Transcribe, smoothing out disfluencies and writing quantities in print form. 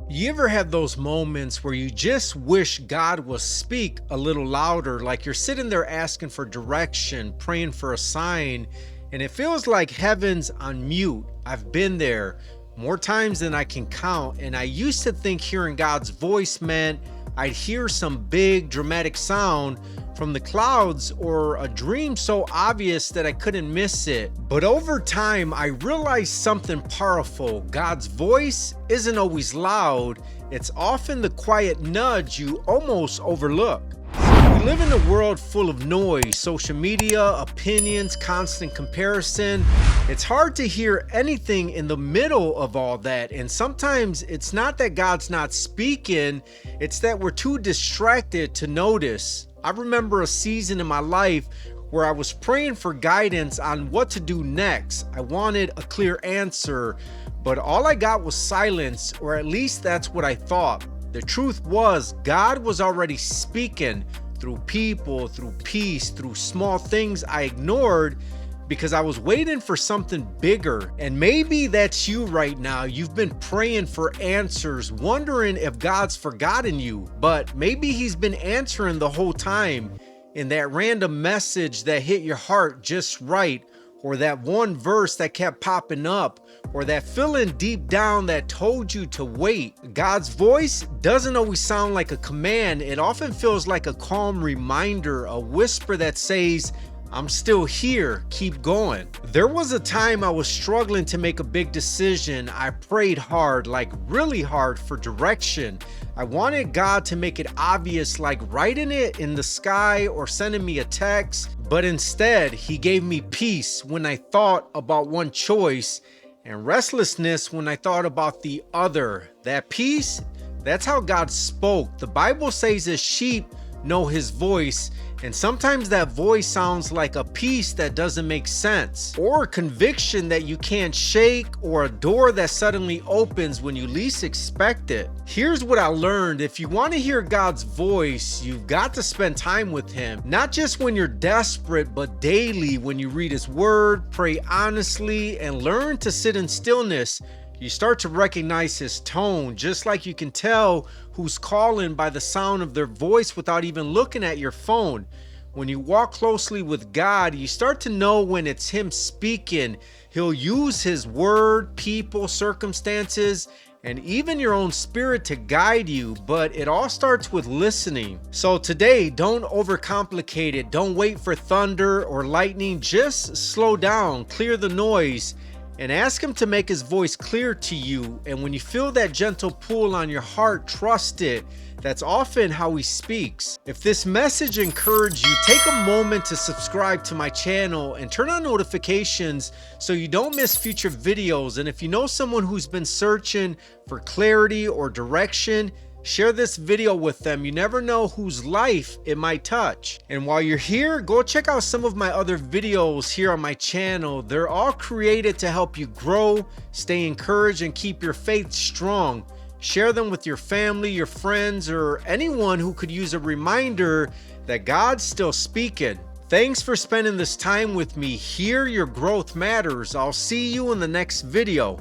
You ever have those moments where you just wish God would speak a little louder, like you're sitting there asking for direction, praying for a sign, and it feels like heaven's on mute? I've been there more times than I can count, and I used to think hearing God's voice meant I'd hear some big dramatic sound from the clouds or a dream so obvious that I couldn't miss it. But over time, I realized something powerful. God's voice isn't always loud. It's often the quiet nudge you almost overlook. We live in a world full of noise, social media, opinions, constant comparison. It's hard to hear anything in the middle of all that. And sometimes it's not that God's not speaking, it's that we're too distracted to notice. I remember a season in my life where I was praying for guidance on what to do next. I wanted a clear answer, but all I got was silence, or at least that's what I thought. The truth was, God was already speaking through people, through peace, through small things I ignored because I was waiting for something bigger. And maybe that's you right now. You've been praying for answers, wondering if God's forgotten you, but maybe he's been answering the whole time in that random message that hit your heart just right, or that one verse that kept popping up, or that feeling deep down that told you to wait. God's voice doesn't always sound like a command. It often feels like a calm reminder, a whisper that says, I'm still here, keep going. There was a time I was struggling to make a big decision. I prayed hard, like really hard, for direction. I wanted God to make it obvious, like writing it in the sky or sending me a text. But instead, he gave me peace when I thought about one choice and restlessness when I thought about the other. That peace, that's how God spoke. The Bible says his sheep know his voice, and sometimes that voice sounds like a peace that doesn't make sense, or a conviction that you can't shake, or a door that suddenly opens when you least expect it. Here's what I learned: if you want to hear God's voice, you've got to spend time with him, not just when you're desperate, but daily. When you read his word, pray honestly, and learn to sit in stillness, you start to recognize his tone, just like you can tell who's calling by the sound of their voice without even looking at your phone. When you walk closely with God, you start to know when it's him speaking. He'll use his word, people, circumstances, and even your own spirit to guide you, but it all starts with listening. So today, don't overcomplicate it. Don't wait for thunder or lightning. Just slow down, clear the noise, and ask him to make his voice clear to you. And when you feel that gentle pull on your heart, trust it. That's often how he speaks. If this message encouraged you, take a moment to subscribe to my channel and turn on notifications so you don't miss future videos. And if you know someone who's been searching for clarity or direction, share this video with them. You never know whose life it might touch. And while you're here, go check out some of my other videos here on my channel. They're all created to help you grow, stay encouraged, and keep your faith strong. Share them with your family, your friends, or anyone who could use a reminder that God's still speaking. Thanks for spending this time with me. Here, your growth matters. I'll see you in the next video.